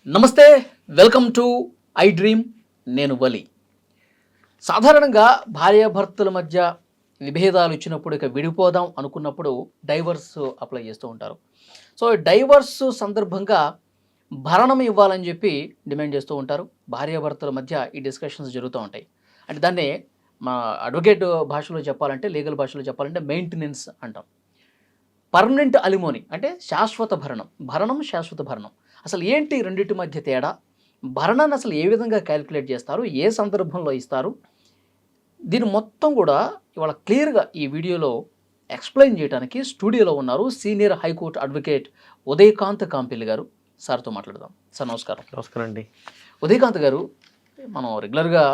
నమస్తే, welcome to I dream. నేను వలి. సాధారణంగా భార్యాభర్తల మధ్య విభేదాలు ఇచ్చినప్పుడు, ఇక విడిపోదాం అనుకున్నప్పుడు డైవర్స్ అప్లై చేస్తూ ఉంటారు. సో డైవర్స్ సందర్భంగా భరణం ఇవ్వాలని చెప్పి డిమాండ్ చేస్తూ ఉంటారు. భార్యాభర్తల మధ్య ఈ డిస్కషన్స్ జరుగుతూ ఉంటాయి. అంటే దాన్ని మా అడ్వకేట్ భాషలో చెప్పాలంటే, లీగల్ భాషలో చెప్పాలంటే మెయింటెనెన్స్ అంటాం. పర్మనెంట్ అలిమోని అంటే శాశ్వత భరణం. భరణం, శాశ్వత భరణం. అసలు ఏంటి రెండింటి మధ్య తేడా? భరణాన్ని అసలు ఏ విధంగా క్యాలిక్యులేట్ చేస్తారు? ఏ సందర్భంలో ఇస్తారు? దీని మొత్తం కూడా ఇవాళ క్లియర్గా ఈ వీడియోలో ఎక్స్ప్లెయిన్ చేయడానికి స్టూడియోలో ఉన్నారు సీనియర్ హైకోర్టు అడ్వకేట్ ఉదయకాంత్ కాంపిల్లి గారు. సార్తో మాట్లాడదాం. సార్ నమస్కారం. నమస్కారం అండి. ఉదయకాంత్ గారు, మనం రెగ్యులర్గా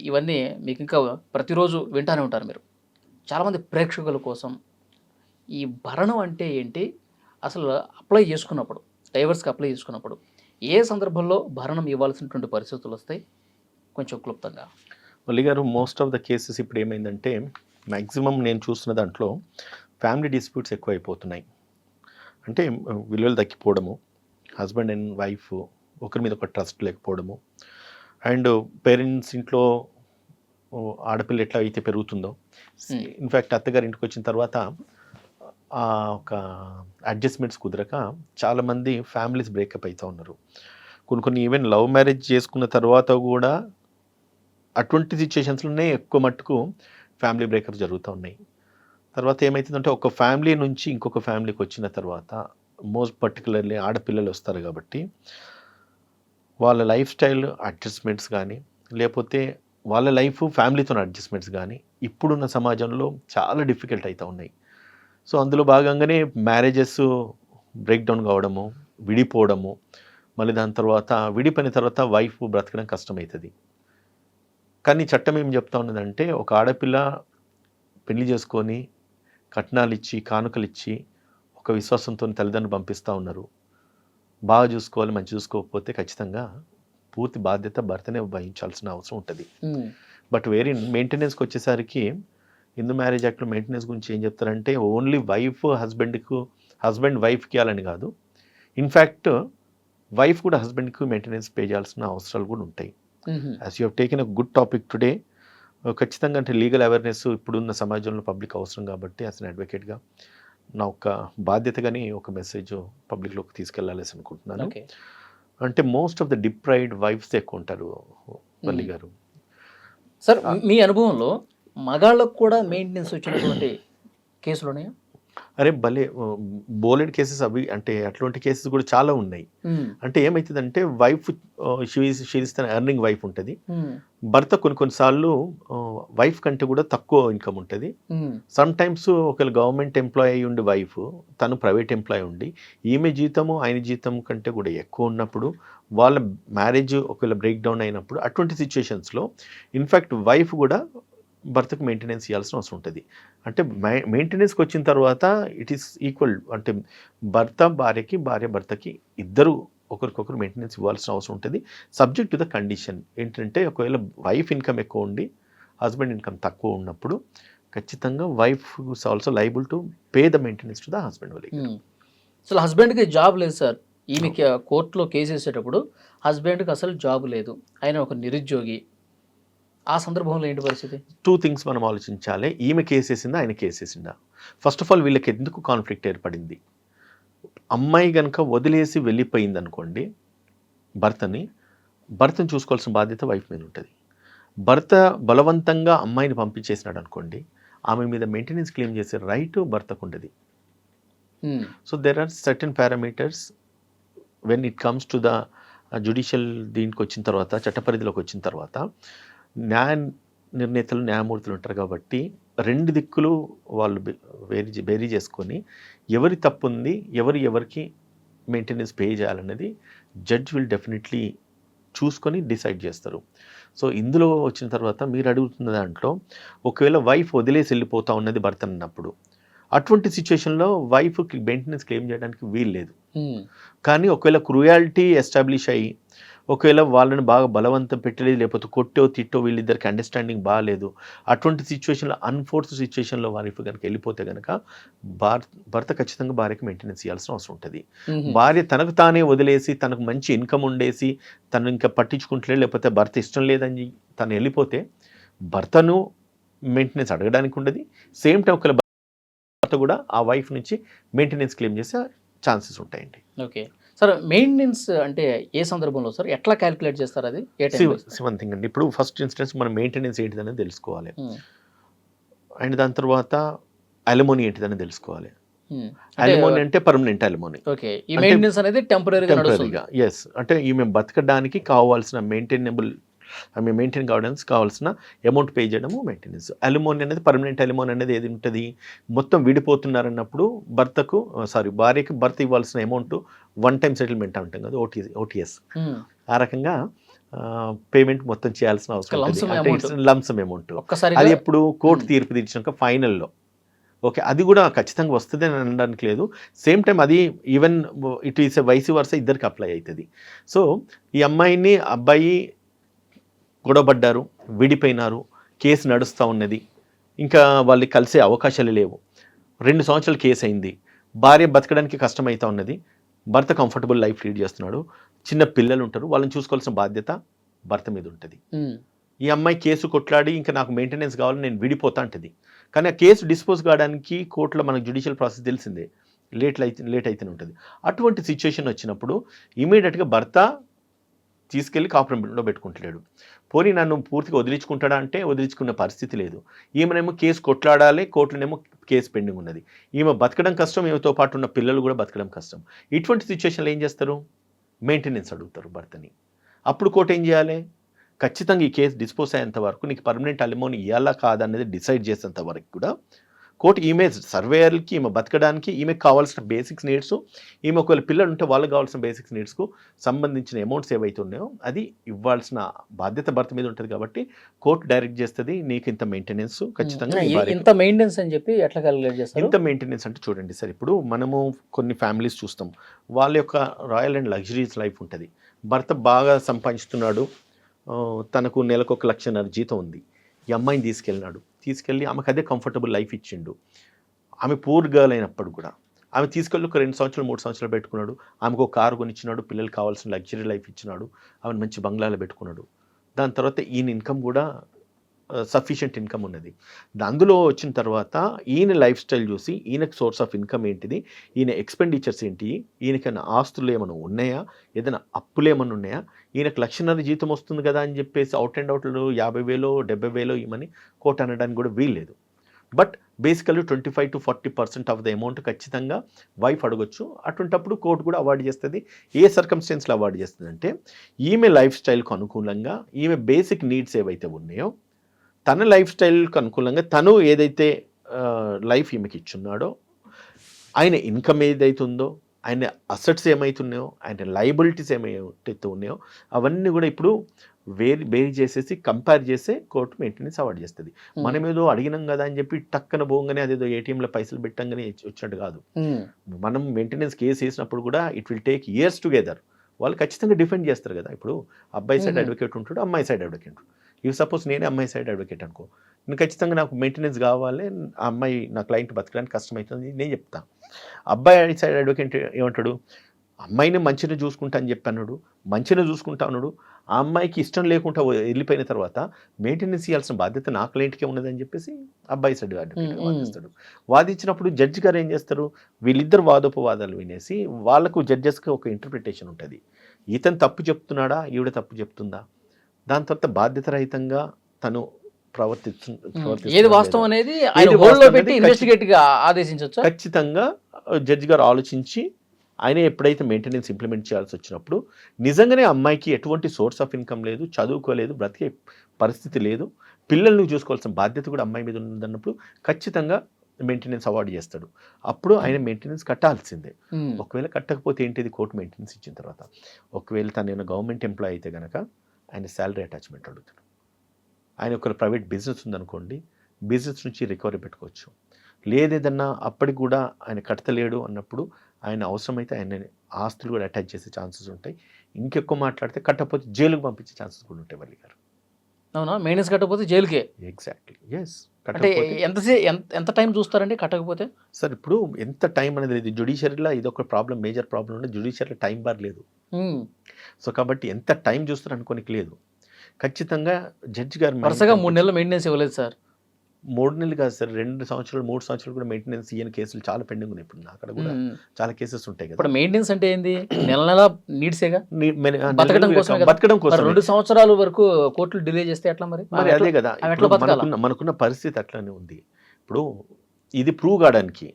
ఇవన్నీ మీకు ఇంకా ప్రతిరోజు వింటూనే ఉంటారు మీరు. చాలామంది ప్రేక్షకుల కోసం ఈ భరణం అంటే ఏంటి, అసలు అప్లై చేసుకున్నప్పుడు, డైవర్స్కి అప్లై చేసుకున్నప్పుడు ఏ సందర్భంలో భరణం ఇవ్వాల్సినటువంటి పరిస్థితులు వస్తాయి, కొంచెం క్లుప్తంగా. వల్లి గారు, మోస్ట్ ఆఫ్ ద కేసెస్ ఇప్పుడు ఏమైందంటే మ్యాక్సిమం నేను చూస్తున్న దాంట్లో ఫ్యామిలీ డిస్ప్యూట్స్ ఎక్కువ అయిపోతున్నాయి. అంటే విలువలు తగ్గిపోవడము, హస్బెండ్ అండ్ వైఫ్ ఒకరి మీద ఒక ట్రస్ట్ లేకపోవడము, అండ్ పేరెంట్స్ ఇంట్లో ఆడపిల్ల ఎట్లా అయితే పెరుగుతుందో, ఇన్ఫ్యాక్ట్ అత్తగారి ఇంటికి వచ్చిన తర్వాత ఒక అడ్జస్ట్మెంట్స్ కుదరక చాలామంది ఫ్యామిలీస్ బ్రేకప్ అవుతూ ఉన్నారు. కొన్ని ఈవెన్ లవ్ మ్యారేజ్ చేసుకున్న తర్వాత కూడా అటువంటి సిచ్యుయేషన్స్లోనే ఎక్కువ మట్టుకు ఫ్యామిలీ బ్రేకప్ జరుగుతూ ఉన్నాయి. తర్వాత ఏమవుతుందంటే, ఒక ఫ్యామిలీ నుంచి ఇంకొక ఫ్యామిలీకి వచ్చిన తర్వాత మోస్ట్ పర్టికులర్లీ ఆడపిల్లలు వస్తారు కాబట్టి వాళ్ళ లైఫ్ స్టైల్ అడ్జస్ట్మెంట్స్ కానీ, లేకపోతే వాళ్ళ లైఫ్ ఫ్యామిలీతో అడ్జస్ట్మెంట్స్ కానీ ఇప్పుడున్న సమాజంలో చాలా డిఫికల్ట్ అవుతూ ఉన్నాయి. సో అందులో భాగంగానే మ్యారేజెస్ బ్రేక్ డౌన్ కావడము, విడిపోవడము, మళ్ళీ దాని తర్వాత విడిపోయిన తర్వాత వైఫ్ బ్రతకడం కష్టమవుతుంది. కానీ చట్టం ఏం చెప్తా ఉన్నదంటే, ఒక ఆడపిల్ల పెళ్లి చేసుకొని కట్నాలు ఇచ్చి కానుకలు ఇచ్చి ఒక విశ్వాసంతో తల్లిదండ్రులు పంపిస్తూ ఉన్నారు. బాగా చూసుకోవాలి, మంచి చూసుకోకపోతే ఖచ్చితంగా పూర్తి బాధ్యత భర్తనే వహించాల్సిన అవసరం ఉంటుంది. బట్ వేరే మెయింటెనెన్స్కి వచ్చేసరికి హిందూ మ్యారేజ్ యాక్ట్లో మెయింటెనెన్స్ గురించి ఏం చెప్తారంటే, ఓన్లీ హస్బెండ్ వైఫ్కి ఇవ్వాలని కాదు, ఇన్ఫ్యాక్ట్ వైఫ్ కూడా హస్బెండ్కి మెయింటెనెన్స్ పే చేయాల్సిన అవసరాలు కూడా ఉంటాయి. As you have taken a good topic today, ఖచ్చితంగా అంటే లీగల్ అవేర్నెస్ ఇప్పుడున్న సమాజంలో పబ్లిక్ అవసరం కాబట్టి యాజ్ అన్ అడ్వకేట్గా నా ఒక బాధ్యతగానే ఒక మెసేజ్ పబ్లిక్లోకి తీసుకెళ్ళాలి అనుకుంటున్నాను. అంటే most of the deprived wives ఎక్కువ ఉంటారు వల్లి గారు. సార్, మీ అనుభవంలో మగాళ్ళకు కూడా మెయింటెనెన్స్ వచ్చినటువంటి కేసులు ఉన్నాయా? అరే భలే, బోలెడ్ కేసెస్ అవి, అంటే అటువంటి కేసెస్ కూడా చాలా ఉన్నాయి. అంటే ఏమవుతుందంటే, వైఫ్ షీఈస్ ఎర్నింగ్ వైఫ్ ఉంటుంది, భర్త కొన్నిసార్లు వైఫ్ కంటే కూడా తక్కువ ఇన్కమ్ ఉంటుంది. సమ్ టైమ్స్ ఒకవేళ గవర్నమెంట్ ఎంప్లాయీ అయి ఉండి వైఫ్, తను ప్రైవేట్ ఎంప్లాయీ ఉండి ఈమె జీతము ఆయన జీతం కంటే కూడా ఎక్కువ ఉన్నప్పుడు, వాళ్ళ మ్యారేజ్ ఒకవేళ బ్రేక్ డౌన్ అయినప్పుడు, అటువంటి సిచ్యుయేషన్స్లో ఇన్ఫ్యాక్ట్ వైఫ్ కూడా భర్తకు మెయింటెనెన్స్ ఇవ్వాల్సిన అవసరం ఉంటుంది. అంటే మెయింటెనెన్స్కి వచ్చిన తర్వాత ఇట్ ఈస్ ఈక్వల్, అంటే భర్త భార్యకి, భార్య భర్తకి ఇద్దరు ఒకరికొకరు మెయింటెనెన్స్ ఇవ్వాల్సిన అవసరం ఉంటుంది. సబ్జెక్ట్ టు ద కండిషన్ ఏంటంటే, ఒకవేళ వైఫ్ ఇన్కమ్ ఎక్కువ ఉండి హస్బెండ్ ఇన్కమ్ తక్కువ ఉన్నప్పుడు ఖచ్చితంగా wife is also liable to pay the maintenance to the husband. అసలు హస్బెండ్కి జాబ్ లేదు సార్. ఈమెకి కోర్టులో కేసు వేసేటప్పుడు హస్బెండ్కి అసలు జాబ్ లేదు, ఆయన ఒక నిరుద్యోగి. ఆ సందర్భంలో ఏంటి పరిస్థితి? టూ థింగ్స్ మనం ఆలోచించాలి. ఈమె కేసేసిందా, ఆయన కేసేసిందా? ఫస్ట్ ఆఫ్ ఆల్ వీళ్ళకి ఎందుకు కాన్ఫ్లిక్ట్ ఏర్పడింది? అమ్మాయి కనుక వదిలేసి వెళ్ళిపోయింది అనుకోండి భర్తని చూసుకోవాల్సిన బాధ్యత వైఫ్ మీద ఉంటుంది. భర్త బలవంతంగా అమ్మాయిని పంపించేసినాడు అనుకోండి, ఆమె మీద మెయింటెనెన్స్ క్లెయిమ్ చేసే రైట్ భర్తకు ఉంటుంది. So there are certain parameters when it comes to the judicial దీనికి వచ్చిన తర్వాత, చట్టపరిధిలోకి వచ్చిన తర్వాత న్యాయ నిర్ణేతలు, న్యాయమూర్తులు ఉంటారు కాబట్టి రెండు దిక్కులు వాళ్ళు బేరీ చేసుకొని ఎవరి తప్పు ఉంది, ఎవరికి మెయింటెనెన్స్ పే చేయాలన్నది జడ్జ్ విల్ డెఫినెట్లీ చూసుకొని డిసైడ్ చేస్తారు. సో ఇందులో వచ్చిన తర్వాత మీరు అడుగుతున్న దాంట్లో, ఒకవేళ వైఫ్ వదిలేసి వెళ్ళిపోతా ఉన్నది భర్త అన్నప్పుడు, అటువంటి సిచ్యువేషన్లో వైఫ్ మెయింటెనెన్స్ క్లెయిమ్ చేయడానికి వీలు లేదు. కానీ ఒకవేళ క్రూయాలిటీ ఎస్టాబ్లిష్ అయ్యి ఒకవేళ వాళ్ళని బాగా బలవంతం పెట్టలేదు, లేకపోతే కొట్టో తిట్టో వీళ్ళిద్దరికి అండర్స్టాండింగ్ బాగాలేదు, అటువంటి సిచ్యువేషన్లో అన్ఫోర్స్డ్ సిచ్యువేషన్లో వైఫ్ కనుక వెళ్ళిపోతే కనుక భర్త ఖచ్చితంగా భార్యకి మెయింటెనెన్స్ చేయాల్సిన అవసరం ఉంటుంది. భార్య తనకు తానే వదిలేసి తనకు మంచి ఇన్కమ్ ఉండేసి తను ఇంకా పట్టించుకుంటలేదు, లేకపోతే భర్త ఇష్టం లేదని తను వెళ్ళిపోతే భర్తను మెయింటెనెన్స్ అడగడానికి ఉండదు. సేమ్ టైం ఒకవేళ భర్త కూడా ఆ వైఫ్ నుంచి మెయింటెనెన్స్ క్లెయిమ్ చేసే ఛాన్సెస్ ఉంటాయండి. ఓకే సార్, మెయింటెనెన్స్ అంటే ఏ సందర్భంలో సార్, ఎట్లా క్యాలిక్యులేట్ చేస్తారు అది? వన్ థింగ్ అండి, ఇప్పుడు ఫస్ట్ ఇన్స్టెన్స్ మనం మెయింటెనెన్స్ ఏంటిదని తెలుసుకోవాలి, అండ్ దాని తర్వాత అలిమోనీ ఏంటిదని తెలుసుకోవాలి. అలిమోనీ అంటే పర్మనెంట్ అలిమోనీ. ఓకే, ఈ మెయింటెనెన్స్ అనేది టెంపరరీగా. ఎస్, అంటే ఈమె బతకడానికి కావాల్సిన మెయింటైన్ కావడానికి కావాల్సిన అమౌంట్ పే చేయడము మెయింటెనెన్స్. అలిమోనీ అనేది పర్మనెంట్ అలిమోనీ అనేది ఏది ఉంటుంది, మొత్తం విడిపోతున్నారన్నప్పుడు భార్యకి భర్త ఇవ్వాల్సిన అమౌంట్ వన్ టైం సెటిల్మెంట్ అంటాం కదా, ఓటీఎస్. ఆ రకంగా పేమెంట్ మొత్తం చేయాల్సిన అవసరం, లంసమ్ అమౌంట్. అది ఎప్పుడు కోర్టు తీర్పు తీర్చాక ఫైనల్లో. ఓకే, అది కూడా ఖచ్చితంగా వస్తుంది అని అనడానికి లేదు. సేమ్ టైం అది even it is vice versa ఇద్దరికి అప్లై అవుతుంది. సో ఈ అబ్బాయి గొడవపడ్డారు, విడిపోయినారు, కేసు నడుస్తూ ఉన్నది, ఇంకా వాళ్ళు కలిసే అవకాశాలు లేవు, 2 సంవత్సరాలు కేసు అయింది, భార్య బతకడానికి కష్టమవుతా ఉన్నది, భర్త కంఫర్టబుల్ లైఫ్ లీడ్ చేస్తున్నాడు, చిన్న పిల్లలు ఉంటారు, వాళ్ళని చూసుకోవాల్సిన బాధ్యత భర్త మీద ఉంటుంది. ఈ అమ్మాయి కేసు కొట్లాడి ఇంకా నాకు మెయింటెనెన్స్ కావాలి, నేను విడిపోతా అంటది. కానీ ఆ కేసు డిస్పోజ్ కావడానికి కోర్టులో మనకు జ్యుడిషియల్ ప్రాసెస్ తెలిసిందే, లేట్ అయితేనే ఉంటుంది. అటువంటి సిచ్యువేషన్ వచ్చినప్పుడు ఇమీడియట్గా భర్త తీసుకెళ్ళి కాపురంలో పెట్టుకుంటలేడు. పోనీ నన్ను పూర్తిగా వదిలించుకుంటాడా అంటే వదిలించుకునే పరిస్థితి లేదు. ఈమెనేమో కేసు కొట్లాడాలి, కోర్టునేమో కేసు పెండింగ్ ఉన్నది. ఈమె బతకడం కష్టం, ఈమెతో పాటు ఉన్న పిల్లలు కూడా బతకడం కష్టం. ఇటువంటి సిచ్యువేషన్లో ఏం చేస్తారు, మెయింటెనెన్స్ అడుగుతారు భర్తని. అప్పుడు కోర్టు ఏం చేయాలి, ఖచ్చితంగా ఈ కేసు డిస్పోజ్ అయ్యేంత వరకు నీకు పర్మనెంట్ అలిమోనీ ఇవ్వాలా కాదనేది డిసైడ్ చేసేంత వరకు కూడా కోర్టు ఈమె సర్వేయర్కి, ఈమె బతకడానికి ఈమెకు కావాల్సిన బేసిక్స్ నీడ్స్, ఈమె ఒకవేళ పిల్లలు ఉంటే వాళ్ళకి కావాల్సిన బేసిక్స్ నీడ్స్కు సంబంధించిన అమౌంట్స్ ఏవైతే ఉన్నాయో అది ఇవ్వాల్సిన బాధ్యత భర్త మీద ఉంటుంది. కాబట్టి కోర్టు డైరెక్ట్ చేస్తుంది, నీకు ఇంత మెయింటెనెన్స్ ఖచ్చితంగా. ఇంత మెయింటెనెన్స్ అని చెప్పి ఎట్లా క్యాలిక్యులేట్ చేస్తారు? ఇంత మెయింటెనెన్స్ అంటే చూడండి సార్, ఇప్పుడు మనము కొన్ని ఫ్యామిలీస్ చూస్తాం, వాళ్ళ యొక్క రాయల్ అండ్ లగ్జరీస్ లైఫ్ ఉంటుంది. భర్త బాగా సంపాదిస్తున్నాడు, తనకు నెలకు 1,00,000 జీతం ఉంది, ఈ అమ్మాయిని తీసుకెళ్ళి ఆమెకు అదే కంఫర్టబుల్ లైఫ్ ఇచ్చిండు. ఆమె పూర్ గర్ల్ అయినప్పుడు కూడా ఆమె తీసుకెళ్ళి ఒక 2 సంవత్సరాలు 3 సంవత్సరాలు పెట్టుకున్నాడు, ఆమెకు ఒక కారు కొనిచ్చినాడు, పిల్లలకు కావాల్సిన లగ్జరీ లైఫ్ ఇచ్చినాడు, ఆమెను మంచి బంగ్లాలో పెట్టుకున్నాడు. దాని తర్వాత ఈయన ఇన్కమ్ కూడా సఫిషియెంట్ ఇన్కమ్ ఉన్నది. అందులో వచ్చిన తర్వాత ఈయన లైఫ్ స్టైల్ చూసి ఈయనకు సోర్స్ ఆఫ్ ఇన్కమ్ ఏంటిది, ఈయన ఎక్స్పెండిచర్స్ ఏంటి, ఈయనకైనా ఆస్తులు ఏమైనా ఉన్నాయా, ఏదైనా అప్పులు ఏమైనా ఉన్నాయా, ఈయనకు 1,00,000 జీతం వస్తుంది కదా అని చెప్పేసి అవుట్ 50,000 70,000 ఇవ్వమని కోర్టు అనడానికి కూడా వీల్లేదు. But basically 25 to 40% of the amount ఖచ్చితంగా వైఫ్ అడగొచ్చు. అటువంటప్పుడు కోర్టు కూడా అవార్డు చేస్తుంది. ఏ సర్కమ్స్టెన్స్లో అవార్డు చేస్తుంది అంటే ఈమె లైఫ్ స్టైల్కు అనుకూలంగా, ఈమె బేసిక్ నీడ్స్ ఏవైతే ఉన్నాయో, తన లైఫ్ స్టైల్కి అనుకూలంగా తను ఏదైతే లైఫ్ ఈమెకి ఇచ్చున్నాడో, ఆయన ఇన్కమ్ ఏదైతే ఉందో, ఆయన అసెట్స్ ఏమవుతున్నాయో, ఆయన లయబిలిటీస్ ఏమైతే ఉన్నాయో అవన్నీ కూడా ఇప్పుడు వేరీ చేసేసి కంపేర్ చేసే కోర్టు మెయింటెనెన్స్ అవార్డు చేస్తుంది. మనం ఏదో అడిగినాం కదా అని చెప్పి టక్కన పోగానే అదేదో ఏటీఎంలో పైసలు పెట్టంగానే వచ్చినట్టు కాదు. మనం మెయింటెనెన్స్ కేసు వేసినప్పుడు కూడా it will take years together. వాళ్ళు ఖచ్చితంగా డిఫెండ్ చేస్తారు కదా. ఇప్పుడు అబ్బాయి సైడ్ అడ్వకేట్ ఉంటాడు, అమ్మాయి సైడ్ అడ్వకేట్ ఉంటాడు. ఇవి సపోజ్ నేనే అమ్మాయి సైడ్ అడ్వకేట్ అనుకో, నేను ఖచ్చితంగా నాకు మెయింటెనెన్స్ కావాలి, ఆ అమ్మాయి నా క్లయింట్ బతకడానికి కష్టమవుతుంది నేను చెప్తాను. అబ్బాయి సైడ్ అడ్వకేట్ ఏమంటాడు, అమ్మాయిని మంచిగా చూసుకుంటా అని చెప్పి అన్నాడు, మంచిగా చూసుకుంటా అన్నాడు, ఆ అమ్మాయికి ఇష్టం లేకుండా వెళ్ళిపోయిన తర్వాత మెయింటెనెన్స్ ఇవ్వాల్సిన బాధ్యత నా క్లయింట్కే ఉన్నదని చెప్పేసి అబ్బాయి సైడ్ అడ్వకేట్ వాదిస్తాడు. వాదించినప్పుడు జడ్జి గారు ఏం చేస్తారు, వీళ్ళిద్దరు వాదోపవాదాలు వినేసి వాళ్ళకు జడ్జెస్కి ఒక ఇంటర్ప్రిటేషన్ ఉంటుంది. ఇతను తప్పు చెప్తున్నాడా, ఈవిడ తప్పు చెప్తుందా, దాని తర్వాత బాధ్యత రహితంగా తను ఏది వాస్తవం అనేది ఖచ్చితంగా జడ్జి గారు ఆలోచించి ఆయన ఎప్పుడైతే మెయింటెనెన్స్ ఇంప్లిమెంట్ చేయాల్సి వచ్చినప్పుడు నిజంగానే అమ్మాయికి ఎటువంటి సోర్స్ ఆఫ్ ఇన్కమ్ లేదు, చదువుకోలేదు, బ్రతికే పరిస్థితి లేదు, పిల్లల్ని చూసుకోవాల్సిన బాధ్యత కూడా అమ్మాయి మీద ఉందన్నప్పుడు ఖచ్చితంగా మెయింటెనెన్స్ అవార్డు చేస్తాడు. అప్పుడు ఆయన మెయింటెనెన్స్ కట్టాల్సిందే. ఒకవేళ కట్టకపోతే ఏంటిది, కోర్టు మెయింటెనెన్స్ ఇచ్చిన తర్వాత ఒకవేళ తను ఏమైనా గవర్నమెంట్ ఎంప్లాయ్ అయితే కనుక ఆయన శాలరీ అటాచ్మెంట్ అడుగుతాడు. ఆయన ఒక ప్రైవేట్ బిజినెస్ ఉందనుకోండి, బిజినెస్ నుంచి రికవరీ పెట్టుకోవచ్చు. లేదేదన్నా అప్పటికి కూడా ఆయన కట్టలేడు అన్నప్పుడు ఆయన అవసరమైతే ఆయన ఆస్తులు కూడా అటాచ్ చేసే ఛాన్సెస్ ఉంటాయి. ఇంకెక్కువ మాట్లాడితే కట్టకపోతే జైలుకు పంపించే ఛాన్సెస్ కూడా ఉంటాయి వల్లి గారు. అవునా? మెయింటెనెన్స్ కట్టకపోతే జైలుకే? Exactly, yes. అంటే ఎంత టైం చూస్తారండి కట్టకపోతే? సార్ ఇప్పుడు ఎంత టైం అనేది లేదు. జ్యుడిషియరీలో ఇది ఒక ప్రాబ్లం, మేజర్ ప్రాబ్లం ఉంది. జ్యుడిషియరీలో టైం బార్ లేదు. సో కాబట్టి ఎంత టైం చూస్తారు అనుకోనికి లేదు. ఖచ్చితంగా జడ్జి గారు వరుసగా 3 నెలలు మెయింటెనెన్స్ ఇవ్వలేదు సార్. 3 నెలలు కాదు సార్, 2 సంవత్సరాలు 3 సంవత్సరాలు కూడా మెయింటెనెన్స్ ఇయ్యని కేసులు చాలా పెండింగ్ ఉన్నాయి. ఇప్పుడు అక్కడ కూడా చాలా కేసెస్ ఉంటాయి కదా. ఇప్పుడు మెయింటెనెన్స్ అంటే ఏంది? నెల నీడ్సేగా, బతకడం బతకడం కోసం 2 సంవత్సరాల వరకు కోర్టులు డిలే చేస్తే ఎట్లా మరి? మరి అదే కదా, మనకున్న పరిస్థితి అట్లానే ఉంది. ఇప్పుడు ఇది ప్రూవ్ కావడానికి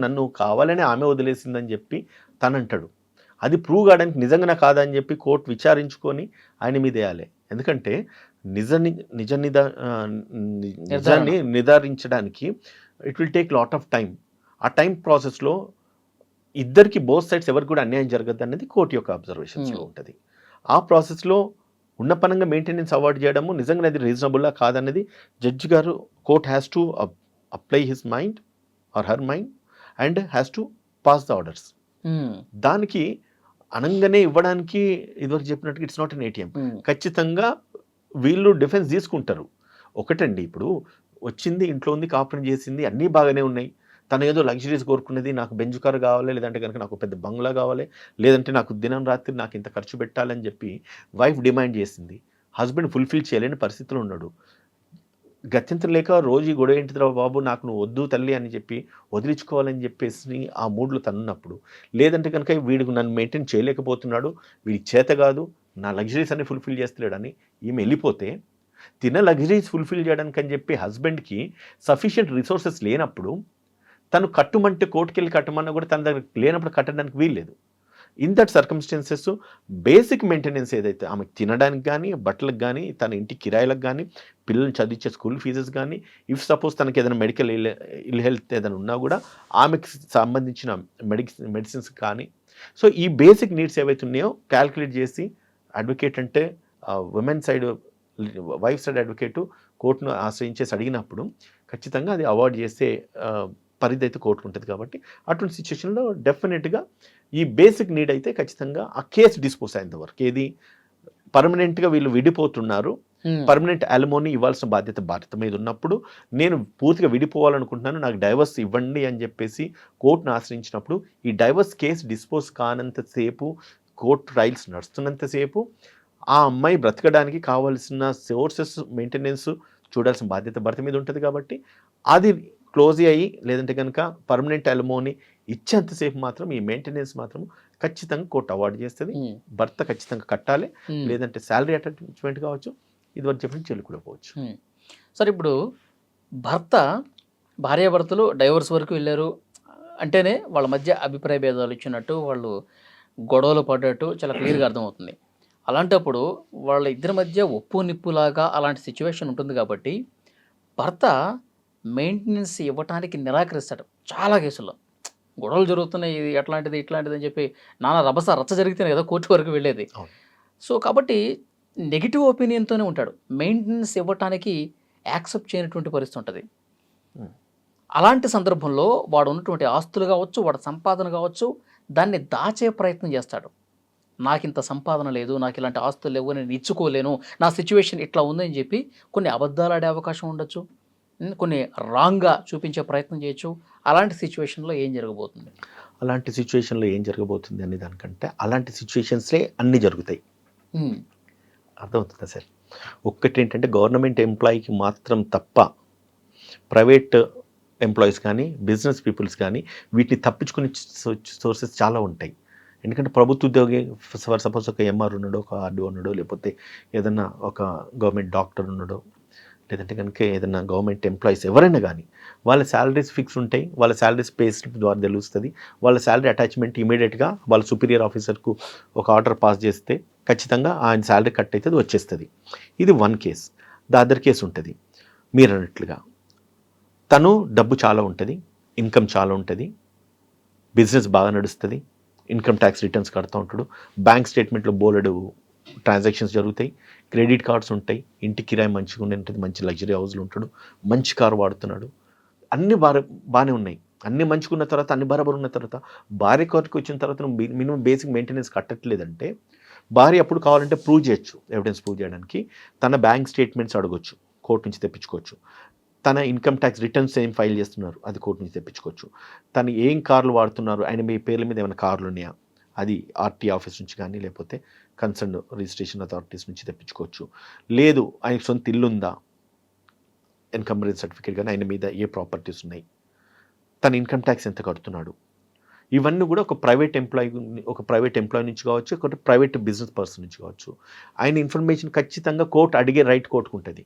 నన్ను కావాలని ఆమె వదిలేసిందని చెప్పి తనంటాడు. అది ప్రూవ్ కావడానికి నిజంగా కాదని చెప్పి కోర్టు విచారించుకొని ఆయన మీద వేయాలి. ఎందుకంటే నిజాన్ని నిర్ధారించడానికి it will take lot of time. ఆ టైం ప్రాసెస్లో ఇద్దరికి బోత్ సైడ్స్ ఎవరికి కూడా అన్యాయం జరగదు అనేది కోర్టు యొక్క అబ్జర్వేషన్స్లో ఉంటుంది. ఆ ప్రాసెస్లో ఉన్నపనంగా మెయింటెనెన్స్ అవార్డు చేయడము నిజంగా అది రీజనబుల్లా కాదన్నది జడ్జి గారు, court has to apply his mind or her mind and has to pass the orders. దానికి అనంగానే ఇవ్వడానికి ఇదివరకు చెప్పినట్టుగా ఇట్స్ నాట్ అన్ ఏటీఎం. ఖచ్చితంగా వీళ్ళు డిఫెన్స్ తీసుకుంటారు. ఒకటండి, ఇప్పుడు వచ్చింది, ఇంట్లో ఉంది, కాపురం చేసింది, అన్నీ బాగానే ఉన్నాయి. తను ఏదో లగ్జరీస్ కోరుకున్నది, నాకు బెంజ్ కారు కావాలి, లేదంటే కనుక నాకు పెద్ద బంగ్లా కావాలి, లేదంటే నాకు దినం రాత్రి నాకు ఇంత ఖర్చు పెట్టాలని చెప్పి వైఫ్ డిమాండ్ చేసింది. హస్బెండ్ ఫుల్ఫిల్ చేయలేని పరిస్థితిలో ఉన్నాడు. గత్యంతరం లేక రోజు గొడవ ఏంటిరా బాబు, నాకు నువ్వు వద్దు తల్లి అని చెప్పి వదిలించుకోవాలని చెప్పేసి ఆ మూడ్లో తనున్నప్పుడు, లేదంటే కనుక వీడికి నన్ను మెయింటైన్ చేయలేకపోతున్నాడు, వీడికి చేత కాదు, నా లగ్జరీస్ అన్ని ఫుల్ఫిల్ చేస్తలేడని ఈమె వెళ్ళిపోతే, లగ్జరీస్ ఫుల్ఫిల్ చేయడానికి అని చెప్పి హస్బెండ్కి సఫిషియెంట్ రిసోర్సెస్ లేనప్పుడు, తను కట్టుమంటే కోర్టుకెళ్ళి కట్టమన్నా కూడా తన దగ్గర లేనప్పుడు కట్టడానికి వీల్లేదు. In that circumstances basic maintenance ఏదైతే ఆమెకు తినడానికి కానీ, బట్టలకు కానీ, తన ఇంటి కిరాయిలకు కానీ, పిల్లల్ని చదివించే స్కూల్ ఫీజెస్ కానీ, ఇఫ్ సపోజ్ తనకి ఏదైనా మెడికల్ ఇల్ హెల్త్ ఏదైనా ఉన్నా కూడా ఆమెకు సంబంధించిన మెడిసిన్స్ కానీ, సో ఈ బేసిక్ నీడ్స్ ఏవైతే ఉన్నాయో క్యాల్కులేట్ చేసి అడ్వకేట్ అంటే women side, wife side advocate కోర్టును ఆశ్రయించేసి అడిగినప్పుడు ఖచ్చితంగా అది అవార్డ్ చేసే పరిధి అయితే కోర్టుకు ఉంటుంది. కాబట్టి అటువంటి సిచ్యువేషన్లో డెఫినెట్గా ఈ బేసిక్ నీడ్ అయితే ఖచ్చితంగా ఆ కేసు డిస్పోజ్ అయ్యేంత వరకు, ఏది పర్మనెంట్గా వీళ్ళు విడిపోతున్నారు, పర్మనెంట్ అలిమోనీ ఇవ్వాల్సిన బాధ్యత మీద ఉన్నప్పుడు, నేను పూర్తిగా విడిపోవాలనుకుంటున్నాను, నాకు డైవర్స్ ఇవ్వండి అని చెప్పేసి కోర్టును ఆశ్రయించినప్పుడు, ఈ డైవర్స్ కేసు డిస్పోజ్ కానంతసేపు, కోర్టు ట్రయల్స్ నడుస్తున్నంతసేపు ఆ అమ్మాయి బ్రతకడానికి కావాల్సిన సోర్సెస్ మెయింటెనెన్స్ చూడాల్సిన బాధ్యత భర్త మీద ఉంటుంది. కాబట్టి అది క్లోజ్ అయ్యి, లేదంటే కనుక పర్మనెంట్ అలిమోనీ ఇచ్చేంతసేపు మాత్రం ఈ మెయింటెనెన్స్ మాత్రం ఖచ్చితంగా కోర్టు అవార్డు చేస్తుంది. భర్త ఖచ్చితంగా కట్టాలి, లేదంటే శాలరీ అటాచ్మెంట్ కావచ్చు, ఇదివరకు చెప్పిన చెల్లి కూడా పోవచ్చు. సార్, ఇప్పుడు భార్యాభర్తలు డైవర్స్ వరకు వెళ్ళారు అంటేనే వాళ్ళ మధ్య అభిప్రాయ భేదాలు ఇచ్చినట్టు, వాళ్ళు గొడవలు పడ్డట్టు చాలా క్లియర్గా అర్థమవుతుంది. అలాంటప్పుడు వాళ్ళ ఇద్దరి మధ్య ఒప్పు నిప్పులాగా అలాంటి సిచ్యువేషన్ ఉంటుంది. కాబట్టి భర్త మెయింటెనెన్స్ ఇవ్వటానికి నిరాకరిస్తాడు చాలా కేసుల్లో. గొడవలు జరుగుతున్నాయి, ఇది ఎట్లాంటిది ఇట్లాంటిది అని చెప్పి నానా రచ్చ జరిగితేనే కదా కోర్టు వరకు వెళ్ళేది. సో కాబట్టి నెగిటివ్ ఒపీనియన్తోనే ఉంటాడు. మెయింటెనెన్స్ ఇవ్వటానికి యాక్సెప్ట్ చేయనటువంటి పరిస్థితి ఉంటుంది. అలాంటి సందర్భంలో వాడు ఉన్నటువంటి ఆస్తులు కావచ్చు, వాడి సంపాదన కావచ్చు, దాన్ని దాచే ప్రయత్నం చేస్తాడు. నాకు ఇంత సంపాదన లేదు, నాకు ఇలాంటి ఆస్తులు లేవు, నేను ఇచ్చుకోలేను, నా సిచ్యువేషన్ ఇట్లా ఉందని చెప్పి కొన్ని అబద్ధాలు ఆడే అవకాశం ఉండొచ్చు, కొన్ని రాంగ్గా చూపించే ప్రయత్నం చేయొచ్చు. అలాంటి సిచ్యువేషన్లో ఏం జరగబోతుంది? అలాంటి సిచ్యువేషన్లో ఏం జరగబోతుంది అనే దానికంటే అలాంటి సిచ్యువేషన్స్లే అన్నీ జరుగుతాయి. అర్థమవుతుందా సార్? ఒక్కటి ఏంటంటే గవర్నమెంట్ ఎంప్లాయీకి మాత్రం తప్ప ప్రైవేట్ ఎంప్లాయీస్ కానీ, బిజినెస్ పీపుల్స్ కానీ వీటిని తప్పించుకునే సోర్సెస్ చాలా ఉంటాయి. ఎందుకంటే ప్రభుత్వ ఉద్యోగి ఫర్ సపోజ్ ఒక ఎంఆర్ ఉన్నాడో, ఒక ఆర్డీఓ ఉన్నాడో, లేకపోతే ఏదన్నా ఒక గవర్నమెంట్ డాక్టర్ ఉన్నాడో, లేదంటే కనుక ఏదైనా గవర్నమెంట్ ఎంప్లాయీస్ ఎవరైనా కానీ వాళ్ళ శాలరీస్ ఫిక్స్ ఉంటాయి. వాళ్ళ శాలరీస్ పే స్లిప్ ద్వారా తెలుస్తుంది. వాళ్ళ శాలరీ అటాచ్మెంట్ ఇమీడియట్గా వాళ్ళ సుపీరియర్ ఆఫీసర్కు ఒక ఆర్డర్ పాస్ చేస్తే ఖచ్చితంగా ఆయన శాలరీ కట్ అయితే అది వచ్చేస్తుంది. ఇది one case. The other case ఉంటుంది మీరు అన్నట్లుగా, తను డబ్బు చాలా ఉంటుంది, ఇన్కమ్ చాలా ఉంటుంది, బిజినెస్ బాగా నడుస్తుంది, ఇన్కమ్ ట్యాక్స్ రిటర్న్స్ కడుతూ ఉంటాడు, బ్యాంక్ స్టేట్మెంట్లో బోలెడు ట్రాన్సాక్షన్స్ జరుగుతాయి, క్రెడిట్ కార్డ్స్ ఉంటాయి, ఇంటి కిరాయి మంచిగా ఉంటుంది, మంచి లగ్జరీ హౌస్లో ఉంటాడు, మంచి కారు వాడుతున్నాడు, అన్నీ బాగానే ఉన్నాయి. అన్ని మంచుకున్న తర్వాత అన్ని బరాబర్ ఉన్న తర్వాత భార్య కోర్టుకు వచ్చిన తర్వాత నువ్వు మినిమం బేసిక్ మెయింటెనెన్స్ కట్టట్లేదంటే భార్య అప్పుడు కావాలంటే ప్రూవ్ చేయొచ్చు, ఎవిడెన్స్ ప్రూవ్ చేయడానికి తన బ్యాంక్ స్టేట్మెంట్స్ అడగొచ్చు, కోర్టు నుంచి తెప్పించుకోవచ్చు. తన ఇన్కమ్ ట్యాక్స్ రిటర్న్స్ ఏం ఫైల్ చేస్తున్నారు అది కోర్టు నుంచి తెప్పించుకోవచ్చు. తను ఏం కార్లు వాడుతున్నారు, ఆయన మీ పేర్ల మీద ఏమైనా కార్లు ఉన్నాయా అది ఆర్టీ ఆఫీస్ నుంచి కానీ లేకపోతే కన్సర్న్ రిజిస్ట్రేషన్ అథారిటీస్ నుంచి తెప్పించుకోవచ్చు. లేదు ఆయన సొంత ఇల్లు ఉందా, ఇన్కమ్ సర్టిఫికేట్ కానీ ఆయన మీద ఏ ప్రాపర్టీస్ ఉన్నాయి, తన ఇన్కమ్ ట్యాక్స్ ఎంత కడుతున్నాడు, ఇవన్నీ కూడా ఒక ప్రైవేట్ ఎంప్లాయీ నుంచి కావచ్చు, ఒక ప్రైవేట్ బిజినెస్ పర్సన్ నుంచి కావచ్చు. ఆయన ఇన్ఫర్మేషన్ ఖచ్చితంగా కోర్టు అడిగే రైట్ కోర్టుకు ఉంటుంది.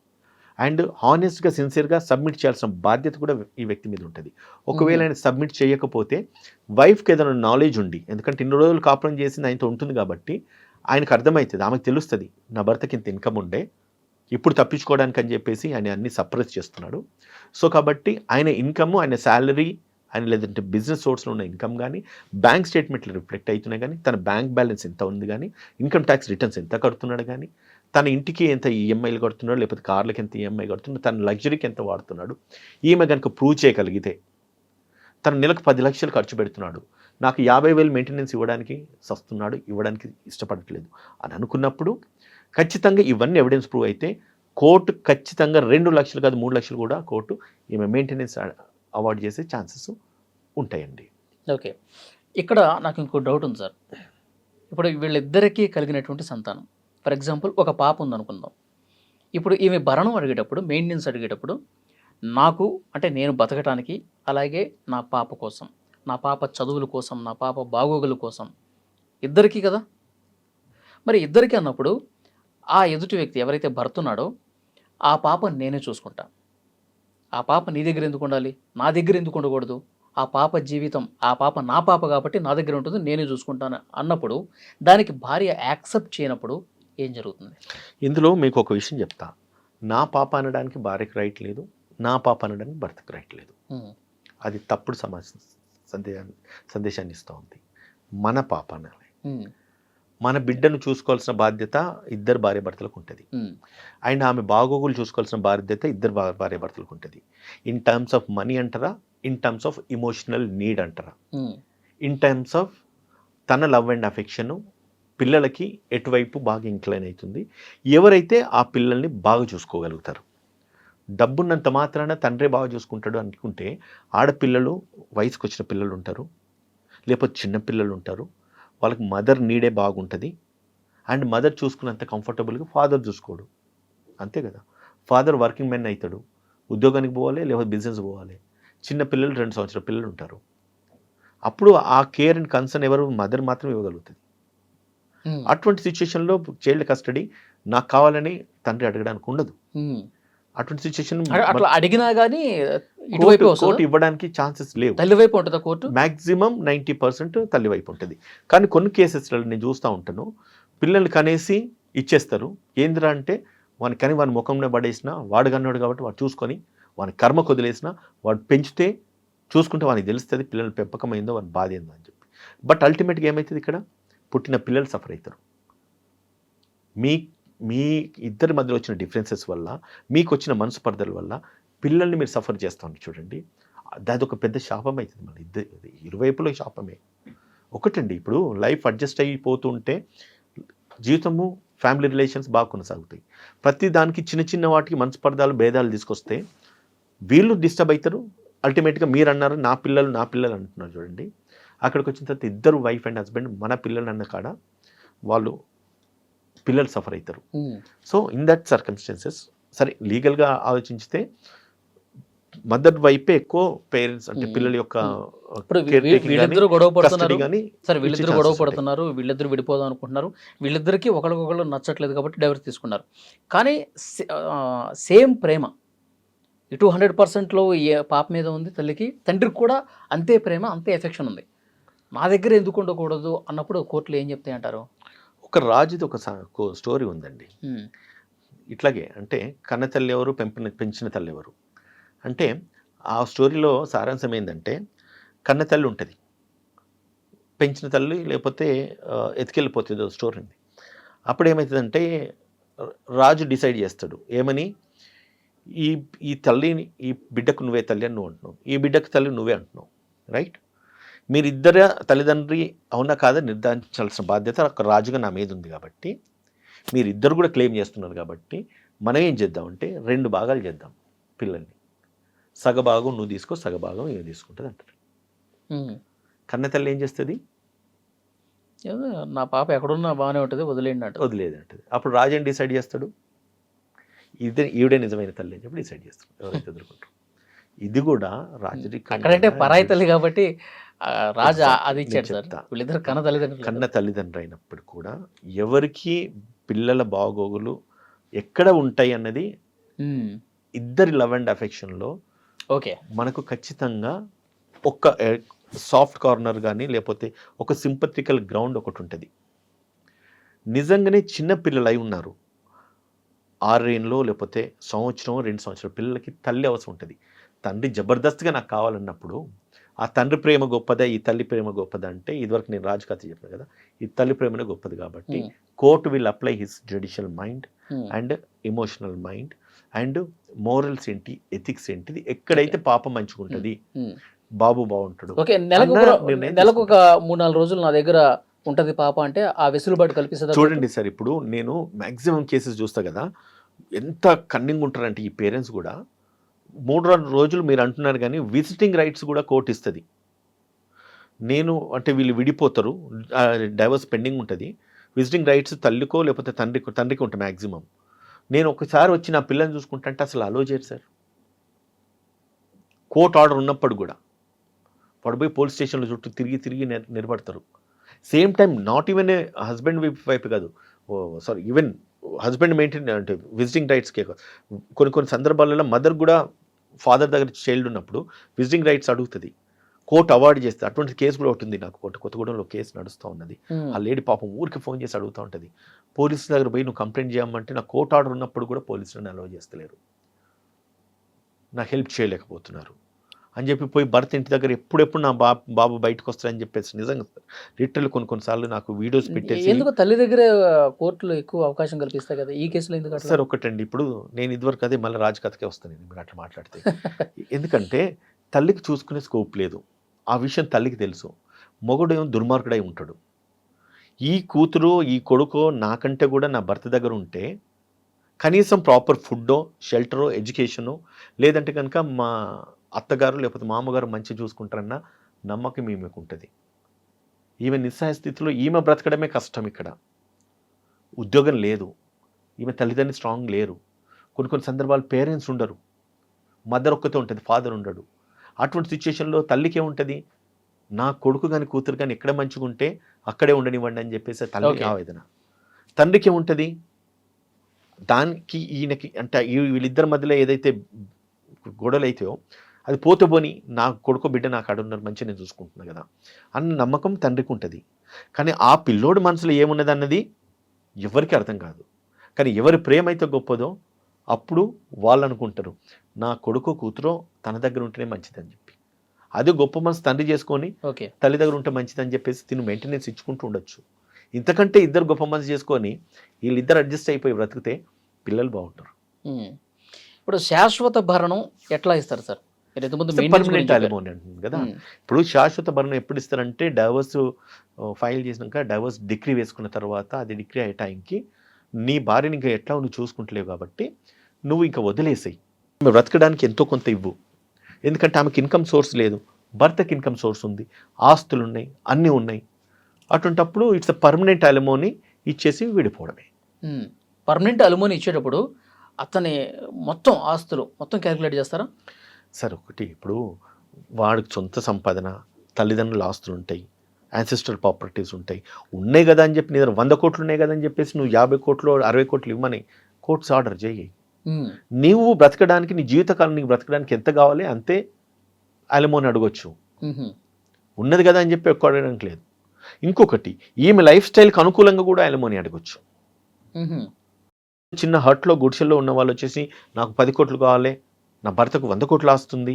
అండ్ హానెస్ట్గా సిన్సియర్గా సబ్మిట్ చేయాల్సిన బాధ్యత కూడా ఈ వ్యక్తి మీద ఉంటుంది. ఒకవేళ ఆయన సబ్మిట్ చేయకపోతే వైఫ్కి ఏదైనా నాలెడ్జ్ ఉండి, ఎందుకంటే ఇన్ని రోజులు కాపురం చేసింది ఆయనతో ఉంటుంది కాబట్టి ఆయనకు అర్థమవుతుంది, ఆమెకు తెలుస్తుంది నా భర్తకి ఇంత ఇన్కమ్ ఉండే, ఇప్పుడు తప్పించుకోవడానికి అని చెప్పేసి ఆయన అన్ని సప్రెస్ చేస్తున్నాడు. సో కాబట్టి ఆయన ఇన్కమ్, ఆయన శాలరీ, ఆయన లేదంటే బిజినెస్ సోర్స్లో ఉన్న ఇన్కమ్ కానీ బ్యాంక్ స్టేట్మెంట్లు రిఫ్లెక్ట్ అవుతున్నాయి కానీ తన బ్యాంక్ బ్యాలెన్స్ ఎంత ఉంది కానీ ఇన్కమ్ ట్యాక్స్ రిటర్న్స్ ఎంత కడుతున్నాడు కానీ తన ఇంటికి ఎంత ఈఎంఐలు కడుతున్నాడు, లేకపోతే కార్లకి ఎంత ఈఎంఐ కడుతున్నాడు, తన లగ్జరీకి ఎంత వాడుతున్నాడు, ఈమె కనుక ప్రూవ్ చేయగలిగితే తన నెలకు 10 లక్షలు ఖర్చు పెడుతున్నాడు, నాకు 50,000 మెయింటెనెన్స్ ఇవ్వడానికి ఇష్టపడట్లేదు అని అనుకున్నప్పుడు ఖచ్చితంగా ఇవన్నీ ఎవిడెన్స్ ప్రూవ్ అయితే కోర్టు ఖచ్చితంగా 2 లక్షలు కాదు 3 లక్షలు కూడా కోర్టు ఈమె మెయింటెనెన్స్ అవార్డ్ చేసే ఛాన్సెస్ ఉంటాయండి. ఓకే, ఇక్కడ నాకు ఇంకో డౌట్ ఉంది సార్. ఇప్పుడు వీళ్ళిద్దరికీ కలిగినటువంటి సంతానం, ఫర్ ఎగ్జాంపుల్ ఒక పాప ఉందనుకుందాం. ఇప్పుడు ఈమె భరణం అడిగేటప్పుడు, మెయింటెనెన్స్ అడిగేటప్పుడు నాకు అంటే నేను బతకటానికి, అలాగే నా పాప కోసం, నా పాప చదువుల కోసం, నా పాప బాగోగుల కోసం, ఇద్దరికీ కదా. మరి ఇద్దరికీ అన్నప్పుడు ఆ ఎదుటి వ్యక్తి ఎవరైతే భర్త ఉన్నాడో ఆ పాప నేనే చూసుకుంటా, ఆ పాప నీ దగ్గర ఎందుకు ఉండాలి, నా దగ్గర ఎందుకు ఉండకూడదు, ఆ పాప జీవితం, ఆ పాప నా పాప కాబట్టి నా దగ్గర ఉంటుంది, నేనే చూసుకుంటాను అన్నప్పుడు దానికి భార్య యాక్సెప్ట్ చేయనప్పుడు ఏం జరుగుతుంది? ఇందులో మీకు ఒక విషయం చెప్తా, నా పాప అనడానికి భార్యకి రైట్ లేదు, నా పాప అనడానికి భర్తకి రైట్ లేదు. అది తప్పుడు సందేశాన్ని ఇస్తూ ఉంది. మన పాప అనాలి, మన బిడ్డను చూసుకోవాల్సిన బాధ్యత ఇద్దరు భార్య భర్తలకు ఉంటుంది. అండ్ ఆమె బాగోగులు చూసుకోవాల్సిన బాధ్యత ఇద్దరు భార్య భర్తలకు ఉంటుంది. ఇన్ టర్మ్స్ ఆఫ్ మనీ అంటారా, in terms of emotional need అంటారా, ఇన్ టర్మ్స్ ఆఫ్ తన లవ్ అండ్ అఫెక్షను పిల్లలకి ఎటువైపు బాగా ఇంక్లైన్ అవుతుంది, ఎవరైతే ఆ పిల్లల్ని బాగా చూసుకోగలుగుతారు. డబ్బున్నంత మాత్రాన తండ్రే బాగా చూసుకుంటాడు అనుకుంటే ఆడపిల్లలు, వయసుకు వచ్చిన పిల్లలు ఉంటారు, లేకపోతే చిన్న పిల్లలు ఉంటారు, వాళ్ళకి మదర్ నీడే బాగుంటుంది. అండ్ మదర్ చూసుకున్నంత కంఫర్టబుల్గా ఫాదర్ చూసుకోడు, అంతే కదా. ఫాదర్ వర్కింగ్ మెన్ అవుతాడు, ఉద్యోగానికి పోవాలి లేకపోతే బిజినెస్ పోవాలి, చిన్న పిల్లలు 2 సంవత్సరాల పిల్లలు ఉంటారు. అప్పుడు ఆ కేర్ అండ్ కన్సర్న్ ఎవరు, మదర్ మాత్రం ఇవ్వగలుగుతుంది. అటువంటి సిచ్యువేషన్లో చైల్డ్ కస్టడీ నాకు కావాలని తండ్రి అడగడానికి ఉండదు. అటువంటి సిచ్యువేషన్ అట్లా అడిగినా కానీ కోర్టు ఇవ్వడానికి ఛాన్సెస్ లేవు. తల్లివైపు ఉంటుందా కోర్టు? మ్యాక్సిమం 90% తల్లివైపు ఉంటుంది. కానీ కొన్ని కేసెస్లో నేను చూస్తూ ఉంటాను, పిల్లల్ని కనేసి ఇచ్చేస్తారు. ఏందిరా అంటే వాని ముఖంలో పడేసినా వాడు కన్నాడు కాబట్టి వాడు చూసుకొని వాని కర్మ కొదిలేసిన వాడు పెంచితే చూసుకుంటే వానికి తెలుస్తుంది పిల్లల పెంపకం అయిందో వాని బాధ ఏందో అని చెప్పి. బట్ అల్టిమేట్గా ఏమవుతుంది, ఇక్కడ పుట్టిన పిల్లలు సఫర్ అవుతారు. మీ ఇద్దరి మధ్యలో వచ్చిన డిఫరెన్సెస్ వల్ల, మీకు వచ్చిన మనస్పర్ధల వల్ల పిల్లల్ని మీరు సఫర్ చేస్తామని చూడండి, అది ఒక పెద్ద శాపం అవుతుంది. మళ్ళీ ఇరువైపులో శాపమే. ఒకటండి, ఇప్పుడు లైఫ్ అడ్జస్ట్ అయిపోతుంటే జీవితము, ఫ్యామిలీ రిలేషన్స్ బాగా కొనసాగుతాయి. ప్రతి దానికి చిన్న చిన్న వాటికి మనస్పర్ధాలు, భేదాలు తీసుకొస్తే వీళ్ళు డిస్టర్బ్ అవుతారు. అల్టిమేట్గా మీరు అన్నారు నా పిల్లలు అంటున్నారు చూడండి, అక్కడికి వచ్చిన తర్వాత ఇద్దరు వైఫ్ అండ్ హస్బెండ్ మన పిల్లలు అన్న కాడ వాళ్ళు పిల్లలు సఫర్ అవుతారు. సో ఇన్ దట్ సర్కమ్స్టెన్సెస్ సరే లీగల్గా ఆలోచించితే మదర్ వైపే ఎక్కువ పేరెంట్స్ అంటే పిల్లల యొక్క వీళ్ళిద్దరు గొడవ పడుతున్నారు, వీళ్ళిద్దరు విడిపోదాం అనుకుంటున్నారు, వీళ్ళిద్దరికి ఒకరికొకరు నచ్చట్లేదు కాబట్టి డైవర్స్ తీసుకున్నారు. కానీ సేమ్ ప్రేమ ఇటు 100%లో ఏ పాప మీద ఉంది తల్లికి, తండ్రికి కూడా అంతే ప్రేమ, అంతే ఎఫెక్షన్ ఉంది. నా దగ్గర ఎందుకు ఉండకూడదు అన్నప్పుడు కోర్టులు ఏం చెప్తాయి అంటారు? ఒక రాజుది ఒక స్టోరీ ఉందండి ఇట్లాగే. అంటే కన్న తల్లి ఎవరు, పెంచిన తల్లి ఎవరు అంటే ఆ స్టోరీలో సారాంశం ఏంటంటే, కన్న తల్లి ఉంటుంది, పెంచిన తల్లి లేకపోతే ఎత్తుకెళ్ళిపోతుంది స్టోరీ ఉంది. అప్పుడు ఏమవుతుందంటే రాజు డిసైడ్ చేస్తాడు ఏమని, ఈ తల్లిని, ఈ బిడ్డకు నువ్వే తల్లి అని నువ్వు అంటున్నావు, ఈ బిడ్డకు తల్లి నువ్వే అంటున్నావు, రైట్? మీరిద్దరు తల్లిదండ్రి అవునా కాదా నిర్ధారించాల్సిన బాధ్యత ఒక రాజుగా నా మీద ఉంది కాబట్టి, మీరిద్దరు కూడా క్లెయిమ్ చేస్తున్నారు కాబట్టి, మనం ఏం చేద్దామంటే 2 భాగాలు చేద్దాం పిల్లల్ని. సగభాగం నువ్వు తీసుకో, సగభాగం ఏమి తీసుకుంటుంది అంటారు. కన్న తల్లి ఏం చేస్తుంది? ఏదో నా పాప ఎక్కడున్నా బాగానే ఉంటుంది, వదిలేయండి అంటది. వదిలేదు అంటది. అప్పుడు రాజు ఏం డిసైడ్ చేస్తాడు? ఈవిడే నిజమైన తల్లి అని చెప్పి డిసైడ్ చేస్తాడు ఎవరైతే ఎదుర్కొంటారు. ఇది కూడా రాజరికం. అక్కడంటే పరాయి తల్లి కాబట్టి రాజా అది ఇచ్చాడు నేను సార్. చెప్తా. వీళ్ళిద్దరు కన్న తల్లిదండ్రులు. కన్న తల్లిదండ్రులు అయినప్పుడు కూడా ఎవరికి పిల్లల బాగోగులు ఎక్కడ ఉంటాయి అన్నది ఇద్దరి లవ్ అండ్ అఫెక్షన్లో ఓకే మనకు ఖచ్చితంగా ఒక సాఫ్ట్ కార్నర్ కానీ లేకపోతే ఒక సింపథికల్ గ్రౌండ్ ఒకటి ఉంటుంది. నిజంగానే చిన్న పిల్లలు అయి ఉన్నారు, 6 ఏళ్ళలో లేకపోతే సంవత్సరం 2 సంవత్సరాల పిల్లలకి తల్లి అవసరం ఉంటుంది. తండ్రి జబర్దస్త్గా నాకు కావాలన్నప్పుడు ఆ తండ్రి ప్రేమ గొప్పదా, ఈ తల్లి ప్రేమ గొప్పదా అంటే, ఇదివరకు నేను రాజు కథ చెప్పాను కదా, ఈ తల్లి ప్రేమనే గొప్పది కాబట్టి court will apply his judicial mind and emotional mind and morals ఏంటి, ఎథిక్స్ ఏంటిది, ఎక్కడైతే పాపం మంచుకుంటుంది, బాబు బాగుంటాడు. ఓకే, నెలకు ఒక 3-4 రోజులు నా దగ్గర ఉంటుంది పాప అంటే ఆ వెసులుబాటు కల్పిస్తుంది. చూడండి సార్, ఇప్పుడు నేను మ్యాక్సిమం కేసెస్ చూస్తా కదా, ఎంత కన్నింగ్ ఉంటారంటే ఈ పేరెంట్స్ కూడా. 3 రోజులు మీరు అంటున్నారు కానీ విజిటింగ్ రైట్స్ కూడా కోర్టు ఇస్తుంది. నేను అంటే వీళ్ళు విడిపోతారు, డైవర్స్ పెండింగ్ ఉంటుంది, విజిటింగ్ రైట్స్ తల్లికో లేకపోతే తండ్రికి ఉంటుంది మ్యాక్సిమం. నేను ఒకసారి వచ్చి నా పిల్లల్ని చూసుకుంటా అంటే అసలు అలో చేయరు సార్. కోర్ట్ ఆర్డర్ ఉన్నప్పుడు కూడా పడిపోయి పోలీస్ స్టేషన్లో చుట్టూ తిరిగి నిలబడతారు. Same time not even a husband wife కాదు, సారీ, ఈవెన్ హస్బెండ్ మెయింటైన్ అంటే విజిటింగ్ రైట్స్కే కొన్ని సందర్భాలలో మదర్ కూడా ఫాదర్ దగ్గర చైల్డ్ ఉన్నప్పుడు విజిటింగ్ రైట్స్ అడుగుతుంది, కోర్టు అవార్డు చేస్తుంది. అటువంటి కేసు కూడా ఒకటి ఉంది నాకు, కొత్తగూడెంలో కేసు నడుస్తూ ఉన్నది. ఆ లేడీ పాపం ఊరికి ఫోన్ చేసి అడుగుతూ ఉంటుంది, పోలీసుల దగ్గర పోయి నువ్వు కంప్లైంట్ చేయమంటే నా కోర్టు ఆర్డర్ ఉన్నప్పుడు కూడా పోలీసులను అలౌ చేస్తలేరు, నా హెల్ప్ చేయలేకపోతున్నారు అని చెప్పి పోయి భర్త ఇంటి దగ్గర ఎప్పుడెప్పుడు నా బాబు బయటకు వస్తారని చెప్పేసి నిజంగా లిటరల్ కొన్నిసార్లు నాకు వీడియోస్ పెట్టేసి. ఎందుకు తల్లి దగ్గర కోర్టులో ఎక్కువ అవకాశం కల్పిస్తాయి కదా, ఈ కేసులో ఎందుకు సార్? ఒకటండి, ఇప్పుడు నేను ఇదివరకు అదే మళ్ళీ రాజకథకే వస్తాను నేను మీరు అట్లా మాట్లాడితే. ఎందుకంటే తల్లికి చూసుకునే స్కోప్ లేదు, ఆ విషయం తల్లికి తెలుసు. మొగుడు ఏమో దుర్మార్గుడై ఉంటాడు. ఈ కూతురు ఈ కొడుకో నాకంటే కూడా నా భర్త దగ్గర ఉంటే కనీసం ప్రాపర్ ఫుడ్డో షెల్టరో ఎడ్యుకేషనో లేదంటే కనుక మా అత్తగారు లేకపోతే మామగారు మంచి చూసుకుంటారన్న నమ్మకం ఈమెకు ఉంటుంది. ఈమె నిస్సహాయ స్థితిలో ఈమె బ్రతకడమే కష్టం. ఇక్కడ ఉద్యోగం లేదు, ఈమె తల్లిదండ్రులు స్ట్రాంగ్ లేరు, కొన్ని సందర్భాలు పేరెంట్స్ ఉండరు, మదర్ ఒక్కతే ఉంటుంది, ఫాదర్ ఉండడు. అటువంటి సిచ్యుయేషన్లో తల్లికి ఏముంటుంది, నా కొడుకు కానీ కూతురు కానీ ఎక్కడ మంచిగా ఉంటే అక్కడే ఉండనివ్వండి అని చెప్పేసి తల్లికి ఆవేదన. తండ్రికి ఏముంటుంది, దానికి ఈయనకి అంటే వీళ్ళిద్దరి మధ్యలో ఏదైతే గొడవలు అయితాయో అది పోతే పోని, నా కొడుకు బిడ్డ నాకు అడున్నారు మంచిగా నేను చూసుకుంటున్నా కదా అన్న నమ్మకం తండ్రికి ఉంటుంది. కానీ ఆ పిల్లోడు మనసులో ఏమున్నది అన్నది ఎవరికి అర్థం కాదు. కానీ ఎవరి ప్రేమ అయితే గొప్పదో అప్పుడు వాళ్ళు అనుకుంటారు నా కొడుకు కూతురో తన దగ్గర ఉంటేనే మంచిదని చెప్పి. అది గొప్ప మనసు తండ్రి చేసుకొని తల్లి దగ్గర ఉంటే మంచిదని చెప్పేసి తిను మెయింటెనెన్స్ ఇచ్చుకుంటూ ఉండొచ్చు. ఇంతకంటే ఇద్దరు గొప్ప మనసు చేసుకొని వీళ్ళిద్దరు అడ్జస్ట్ అయిపోయి బ్రతికితే పిల్లలు బాగుంటారు. ఇప్పుడు శాశ్వత భరణం ఎట్లా ఇస్తారు సార్? పర్మనెంట్ అలిమోనీ అంటుంది కదా. ఇప్పుడు శాశ్వత భరణం ఎప్పుడు ఇస్తారంటే డైవర్స్ ఫైల్ చేసినాక డైవర్స్ డిగ్రీ వేసుకున్న తర్వాత అది డిగ్రీ అయ్యే టైంకి నీ భార్యని ఇంకా ఎట్లా నువ్వు చూసుకుంటలేవు కాబట్టి నువ్వు ఇంకా వదిలేసాయి, బ్రతకడానికి ఎంతో కొంత ఇవ్వు. ఎందుకంటే ఆమెకి ఇన్కమ్ సోర్స్ లేదు, భర్తకి ఇన్కమ్ సోర్స్ ఉంది, ఆస్తులు ఉన్నాయి, అన్నీ ఉన్నాయి. అటువంటప్పుడు ఇట్స్ అ పర్మనెంట్ అలిమోనీ ఇచ్చేసి విడిపోవడమే. పర్మనెంట్ అలిమోనీ ఇచ్చేటప్పుడు అతని మొత్తం ఆస్తులు మొత్తం క్యాలిక్యులేట్ చేస్తారా సార్? ఒకటి, ఇప్పుడు వాడికి సొంత సంపాదన, తల్లిదండ్రుల ఆస్తులు ఉంటాయి, యాన్సెస్ట్రల్ ప్రాపర్టీస్ ఉన్నాయి కదా అని చెప్పి నీ దగ్గర 100 కోట్లు ఉన్నాయి కదా అని చెప్పేసి నువ్వు 50 కోట్లు 60 కోట్లు ఇవ్వమని కోర్ట్స్ ఆర్డర్ చేయి. నీవు బ్రతకడానికి నీ జీవితకాలం నీకు బ్రతకడానికి ఎంత కావాలి అంతే అలిమోని అడగొచ్చు. ఉన్నది కదా అని చెప్పి ఎక్కువ అడగడానికి లేదు. ఇంకొకటి, ఈమె లైఫ్ స్టైల్కి అనుకూలంగా కూడా అలిమోని అడగొచ్చు. చిన్న హట్లో గుడిసెల్లో ఉన్న వాళ్ళు వచ్చేసి నాకు 10 కోట్లు కావాలి, నా భర్తకు 100 కోట్లు ఆస్తుంది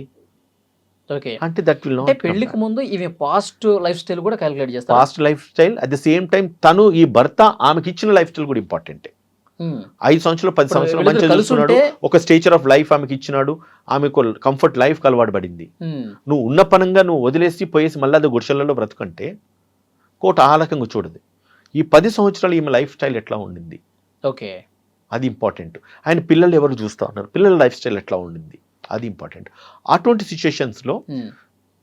అంటే దట్ విల్ నాట్. పెళ్లికి ముందు ఈమె పాస్ట్ లైఫ్ స్టైల్ కూడా క్యాలిక్యులేట్ చేస్తారు. Past life style at the same time తను ఈ భర్త ఆమెకి ఇచ్చిన లైఫ్ స్టైల్ కూడా ఇంపార్టెంటే. ఉమ్. 5 సంవత్సరాలు 10 ఇప్పుడు సంవత్సరాలు వీళ్ళిద్దరు మంచిగా కలిసి చూస్తున్నాడు, ఉంటే- ఒక స్టేచర్ ఆఫ్ లైఫ్ ఆమెకి ఇచ్చినాడు, ఆమెకు కంఫర్ట్ లైఫ్ అలవాటు పడింది. ఉమ్. నువ్వు ఉన్న పనంగా నువ్వు వదిలేసి పోయేసి మళ్ళీ అది గుడిసెలలో బ్రతుకంటే కోర్టు ఆ రకంగా చూడదు. ఈ 10 సంవత్సరాలు ఈమె లైఫ్ స్టైల్ ఎట్లా ఉండింది, ఓకే. అది ఇంపార్టెంట్. ఆయన పిల్లలు ఎవరు చూస్తూ ఉన్నారు, పిల్లల లైఫ్ స్టైల్ ఎట్లా ఉండింది, అది ఇంపార్టెంట్. అటువంటి సిచ్యుయేషన్స్లో um.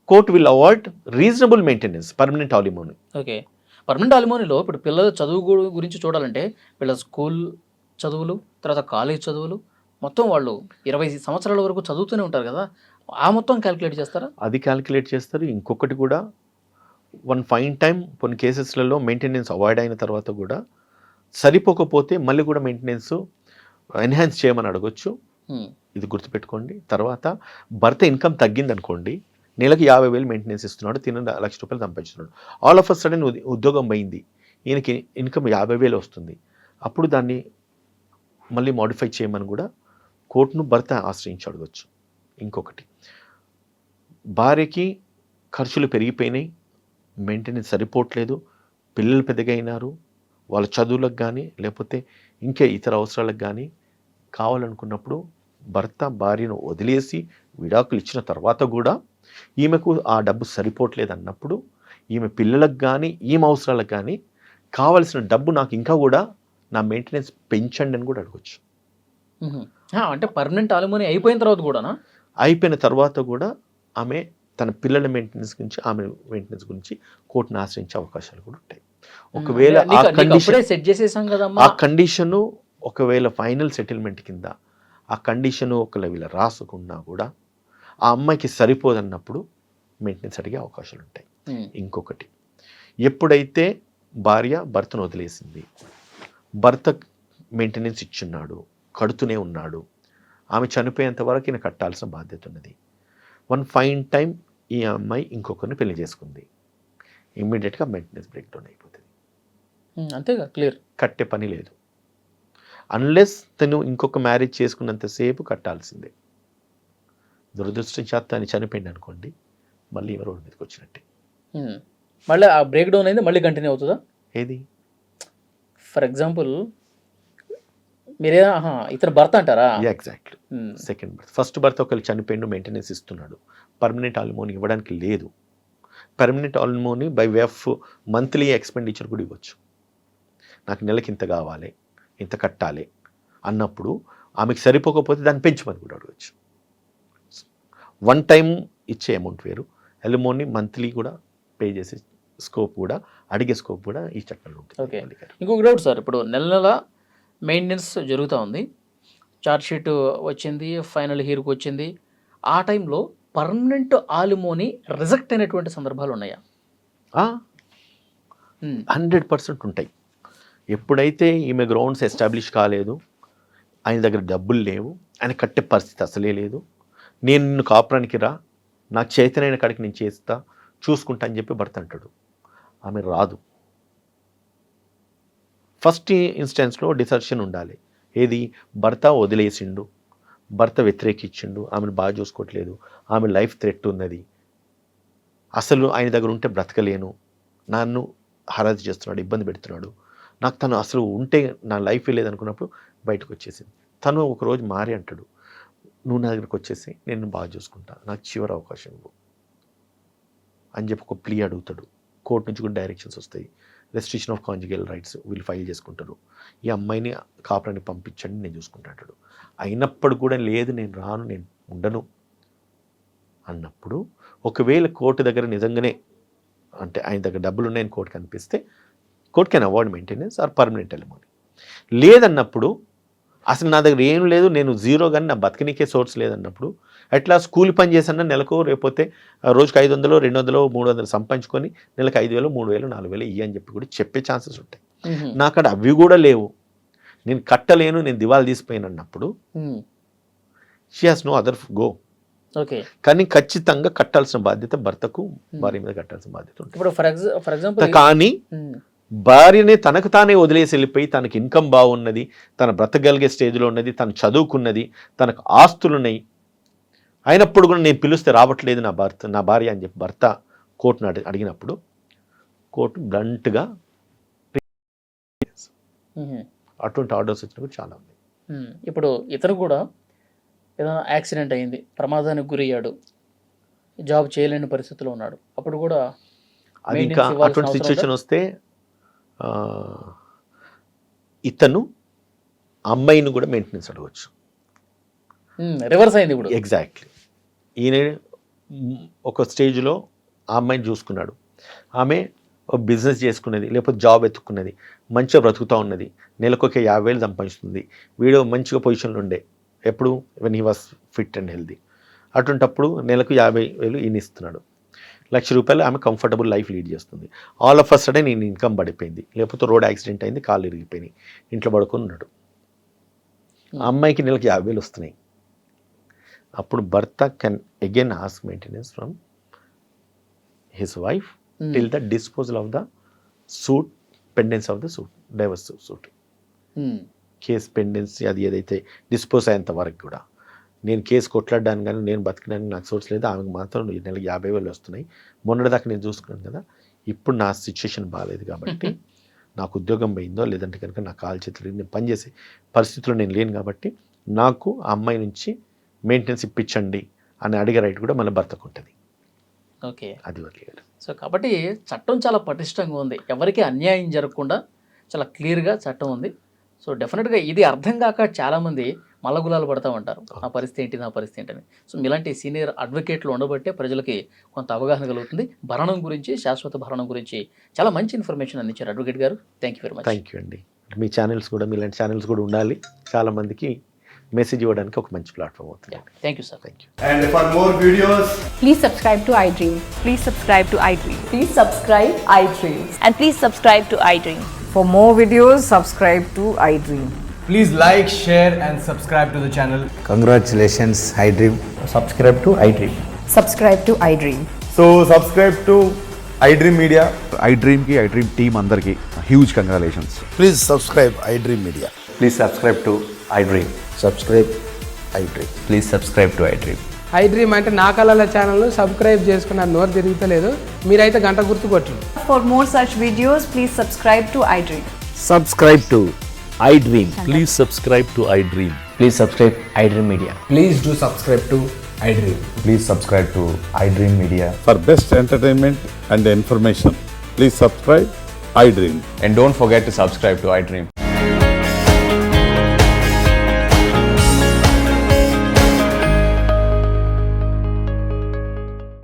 Court will avoid reasonable maintenance, permanent alimony. Okay. Permanent అలిమోనీలో ఇప్పుడు పిల్లల చదువు గురించి చూడాలంటే వీళ్ళ స్కూల్ చదువులు, తర్వాత కాలేజ్ చదువులు, మొత్తం వాళ్ళు 20 సంవత్సరాల వరకు చదువుతూనే ఉంటారు కదా, ఆ మొత్తం క్యాలిక్యులేట్ చేస్తారా? అది క్యాలిక్యులేట్ చేస్తారు. ఇంకొకటి కూడా, వన్ ఫైన్ టైం కొన్ని కేసెస్లలో మెయింటెనెన్స్ అవాయిడ్ అయిన తర్వాత కూడా సరిపోకపోతే మళ్ళీ కూడా మెయింటెనెన్స్ ఎన్హాన్స్ చేయమని అడగొచ్చు. ఉమ్. ఇది గుర్తుపెట్టుకోండి. తర్వాత భర్త ఇన్కమ్ తగ్గింది అనుకోండి, నెలకు 50,000 మెయింటెనెన్స్ ఇస్తున్నాడు, తిన ₹1,00,000 సంపాదిస్తున్నాడు. ఆల్ ఆఫ్ అ సడన్ ఉద్యోగం పోయింది, ఈయనకి ఇన్కమ్ 50,000 వస్తుంది. అప్పుడు దాన్ని మళ్ళీ మోడిఫై చేయమని కూడా కోర్టును భర్త ఆశ్రయించి అడగచ్చు. ఇంకొకటి, భార్యకి ఖర్చులు పెరిగిపోయినాయి, మెయింటెనెన్స్ సరిపోవట్లేదు, పిల్లలు పెద్దగా అయినారు, వాళ్ళ చదువులకు కానీ లేకపోతే ఇంకా ఇతర అవసరాలకు కానీ కావాలనుకున్నప్పుడు భర్త భార్యను వదిలేసి విడాకులు ఇచ్చిన తర్వాత కూడా ఈమెకు ఆ డబ్బు సరిపోవట్లేదు అన్నప్పుడు ఈమె పిల్లలకు కానీ ఈమె అవసరాలకు కానీ కావలసిన డబ్బు నాకు ఇంకా కూడా నా మెయింటెనెన్స్ పెంచండి అని కూడా అడగచ్చు. ఉహుం. అంటే పర్మనెంట్ అలిమోనీ అయిపోయిన తర్వాత కూడానా? అయిపోయిన తర్వాత కూడా ఆమె తన పిల్లల మెయింటెనెన్స్ గురించి, ఆమె మెయింటెనెన్స్ గురించి కోర్టును ఆశ్రయించే అవకాశాలు కూడా ఉంటాయి. ఒకవేళ ఆ కండిషన్, సెట్ చేసేసాం కదమ్మా. ఆ కండిషను ఒకవేళ ఫైనల్ సెటిల్మెంట్ కింద ఆ కండిషను ఒకవేళ వీళ్ళ రాసుకున్నా కూడా ఆ అమ్మాయికి సరిపోదన్నప్పుడు మెయింటెనెన్స్ అడిగే అవకాశాలు ఉంటాయి. ఉమ్. ఇంకొకటి, ఎప్పుడైతే భార్య భర్తను వదిలేసింది, భర్త మెయింటెనెన్స్ ఇచ్చున్నాడు, కడుతూనే ఉన్నాడు, ఆమె చనిపోయేంత వరకు ఈయన కట్టాల్సిన బాధ్యత ఉన్నది. వన్ ఫైన్ టైం ఈ అమ్మాయి ఇంకొకరిని పెళ్లి చేసుకుంది, ఇమ్మీడియట్గా మెయింటెనెన్స్ బ్రేక్ డౌన్ అయిపోతుంది. అంతేగా, క్లియర్. కట్టే పని లేదు. అన్లెస్ తను ఇంకొక మ్యారేజ్ చేసుకున్నంతసేపు కట్టాల్సిందే. దురదృష్టవశాత్తు అని చనిపోయింది అనుకోండి, మళ్ళీ ఈమె రోడ్డు మీదకి వచ్చినట్టే. మళ్ళీ ఆ బ్రేక్ డౌన్ అయింది, మళ్ళీ కంటిన్యూ అవుతుందా? ఏది? ఫర్ ఎగ్జాంపుల్ మీరే ఇతను భర్త అంటారా? ఎగ్జాక్ట్లీ. సెకండ్ భర్త, ఫస్ట్ భర్త ఒకళ్ళు చనిపోయిండు, మెయింటెనెన్స్ ఇస్తున్నాడు, పర్మనెంట్ ఆలిమోనీ ఇవ్వడానికి లేదు. Permanent alimony by way of monthly expenditure కూడా ఇవ్వచ్చు. నాకు నెలకి ఇంత కావాలి, ఇంత కట్టాలి అన్నప్పుడు ఆమెకు సరిపోకపోతే దాన్ని పెంచమని కూడా అడగచ్చు. వన్ టైం ఇచ్చే అమౌంట్ వేరు, అలిమోనీ మంత్లీ కూడా పే చేసే స్కోప్ కూడా, అడిగే స్కోప్ కూడా ఈ చట్టంలో ఉంటుంది. ఓకే. ఇంకొక డౌట్ సార్, ఇప్పుడు నెల నెల మెయింటెనెన్స్ జరుగుతూ ఉంది, ఛార్జ్ షీట్ వచ్చింది, ఫైనల్ హీర్కి వచ్చింది, ఆ టైంలో పర్మనెంట్ ఆలిమోనీ రిజెక్ట్ అయినటువంటి సందర్భాలు ఉన్నాయా? 100% ఉంటాయి. ఎప్పుడైతే ఈమె గ్రౌండ్స్ ఎస్టాబ్లిష్ కాలేదు, ఆయన దగ్గర డబ్బులు లేవు, ఆయన కట్టే పరిస్థితి అసలే లేదు, నేను నిన్ను కాపురానికి రా, నాకు చేతనైన కాడికి నేను చేస్తా, చూసుకుంటా అని చెప్పి భర్త అంటాడు, ఆమె రాదు. ఫస్ట్ ఇన్స్టెన్స్లో డిసర్షన్ ఉండాలి. ఏది? భర్త వదిలేసిండు, భర్త వ్యతిరేకించిండు, ఆమెను బాగా చూసుకోవట్లేదు, ఆమె లైఫ్ థ్రెట్ ఉన్నది, అసలు ఆయన దగ్గర ఉంటే బ్రతకలేను, నన్ను హరాజ్ చేస్తున్నాడు, ఇబ్బంది పెడుతున్నాడు, నాకు తను అసలు ఉంటే నా లైఫ్ లేదనుకున్నప్పుడు బయటకు వచ్చేసింది. తను ఒకరోజు మారి అంటాడు, నువ్వు నా దగ్గరకు వచ్చేసి నేను బాగా చూసుకుంటా, నాకు చివరి అవకాశం ఇవ్వు అని చెప్పి ఒక ప్లీ అడుగుతాడు. కోర్టు నుంచి కూడా డైరెక్షన్స్ వస్తాయి, రెస్ట్రిక్షన్ ఆఫ్ కాంజుగల్ రైట్స్ వీళ్ళు ఫైల్ చేసుకుంటారు, ఈ అమ్మాయిని కాపురాన్ని పంపించండి నేను చూసుకుంటాడు. అయినప్పుడు కూడా లేదు, నేను రాను, నేను ఉండను అన్నప్పుడు ఒకవేళ కోర్టు దగ్గర నిజంగానే అంటే ఆయన దగ్గర డబ్బులు ఉన్నాయని కోర్టు కనిపిస్తే court can avoid maintenance or permanent alimony. లేదన్నప్పుడు అసలు నా దగ్గర ఏం లేదు, నేను జీరో, కానీ నా బతకనికే సోర్స్ లేదన్నప్పుడు అట్లా స్కూల్ పని చేసన్నా నెలకు, లేకపోతే రోజుకి 500, 200, 300 సంపాదించుకొని నెలకు 5,000, 3,000, 4,000 ఇయ్యి అని చెప్పి కూడా చెప్పే ఛాన్సెస్ ఉంటాయి. నాకు అక్కడ అవి కూడా లేవు, నేను కట్టలేను, నేను దివాళా తీసిపోయాను అన్నప్పుడు she has no other go. Okay. కానీ ఖచ్చితంగా కట్టాల్సిన బాధ్యత భర్తకు, భార్య మీద కట్టాల్సిన బాధ్యత ఉంటుంది. ఇప్పుడు ఫర్ ఎగ్జాంపుల్ కానీ భార్యని తనకు తానే వదిలేసి వెళ్ళిపోయి, తనకు ఇన్కమ్ బాగున్నది, తన బ్రతకగలిగే స్టేజ్లో ఉన్నది, తను చదువుకున్నది, తనకు ఆస్తులు ఉన్నాయి, అయినప్పుడు కూడా నేను పిలిస్తే రావట్లేదు నా భార్య అని చెప్పి భర్త కోర్టును అడిగినప్పుడు కోర్టు బ్లంట్గా అటువంటి ఆర్డర్స్ వచ్చినప్పుడు చాలా ఉన్నాయి. ఇప్పుడు ఇతను కూడా ఏదైనా యాక్సిడెంట్ అయింది, ప్రమాదానికి గురయ్యాడు, జాబ్ చేయలేని పరిస్థితిలో ఉన్నాడు, అప్పుడు కూడా అది ఇంకా maintenance ఇవ్వాల్సిన అటువంటి అవసరం సిచ్యువేషన్ వస్తే ఇతను అమ్మాయిని కూడా మెయింటెనెన్స్ అడగవచ్చు. రివర్స్ అయింది ఇప్పుడు. ఎగ్జాక్ట్లీ. ఈయన ఒక స్టేజ్లో ఆ అమ్మాయిని చూసుకున్నాడు, ఆమె ఒక బిజినెస్ చేసుకున్నది, లేకపోతే జాబ్ ఎత్తుకున్నది, మంచిగా బ్రతుకుతూ ఉన్నది, నెలకు ఒక 50,000 సంపాదిస్తుంది, వీడు మంచిగా పొజిషన్లో ఉండే, ఎప్పుడు when he was fit and healthy. అటువంటప్పుడు నెలకు 50,000 ఈయన ఇస్తున్నాడు, ₹1,00,000 ఆమె కంఫర్టబుల్ లైఫ్ లీడ్ చేస్తుంది. ఆల్ ఆఫ్ అ సడన్ ఈయన ఇన్కమ్ పడిపోయింది, లేకపోతే రోడ్ యాక్సిడెంట్ అయింది, కాళ్ళు ఇరిగిపోయినాయి, ఇంట్లో పడుకొని ఉన్నాడు. ఆ అమ్మాయికి నెలకు 50,000 వస్తున్నాయి. అప్పుడు భర్త can again ask maintenance from his wife till the disposal of the suit, పెండెన్స్ of the suit, divorce suit, case pendency అది ఏదైతే డిస్పోజ్ అయ్యేంత వరకు కూడా. నేను కేసు కొట్లాడడానికి కానీ నేను బతకడానికి నాకు సోర్స్ లేదు, ఆమెకు మాత్రం నెలకి 50,000 వస్తున్నాయి, మొన్నటిదాకా నేను చూసుకున్నాను కదా, ఇప్పుడు నా సిచ్యుయేషన్ బాగాలేదు కాబట్టి నాకు ఉద్యోగం పోయిందో లేదంటే కనుక నా కాలు చేతులు నేను పనిచేసే పరిస్థితుల్లో నేను లేను కాబట్టి నాకు ఆ అమ్మాయి నుంచి మెయింటెనెన్స్ ఇప్పించండి అని అడిగే రైట్ కూడా మన భర్తకు ఉంటుంది. ఓకే, అది వదిలేదు. సో కాబట్టి చట్టం చాలా పటిష్టంగా ఉంది, ఎవరికి అన్యాయం జరగకుండా చాలా క్లియర్గా చట్టం ఉంది. సో డెఫినెట్గా ఇది అర్థం కాక చాలామంది మల్లగులాలు పడుతూ ఉంటారు, నా పరిస్థితి ఏంటి, నా పరిస్థితి ఏంటని. సో మీలాంటి సీనియర్ అడ్వకేట్లు ఉండబట్టే ప్రజలకి కొంత అవగాహన కలుగుతుంది. భరణం గురించి, శాశ్వత భరణం గురించి చాలా మంచి ఇన్ఫర్మేషన్ అందించారు అడ్వకేట్ గారు. Thank you very much. Thank you అండి. మీ ఛానల్స్ కూడా, మీలాంటి ఛానల్స్ కూడా ఉండాలి, చాలామందికి మెసేజ్ ఇవ్వడానికి ఒక మంచి ప్లాట్ఫామ్ అవుతుంది. Thank you sir. Thank you. And for more videos, Please subscribe to iDream. Please subscribe to iDream. Please subscribe iDream. And please subscribe to iDream. For more videos, subscribe to iDream. please like, share and subscribe to the channel. Congratulations, iDream. subscribe to iDream. Subscribe to iDream. So subscribe to iDream Media. iDream की iDream team अंदर की huge congratulations. Please subscribe iDream Media. Please subscribe to iDream. Subscribe iDream. Please subscribe to iDream. iDream అంటే నా కళల channel subscribe చేసుకున్న నోరు తిరుగుతలేదు, మీరైతే గంట గుర్తు కొట్టండి. For more such videos, please subscribe to iDream. Subscribe to iDream. Please subscribe to iDream. Please subscribe iDream Media. Please do subscribe to iDream. Please subscribe to iDream Media. For best entertainment and information, please subscribe iDream. And don't forget to subscribe to iDream.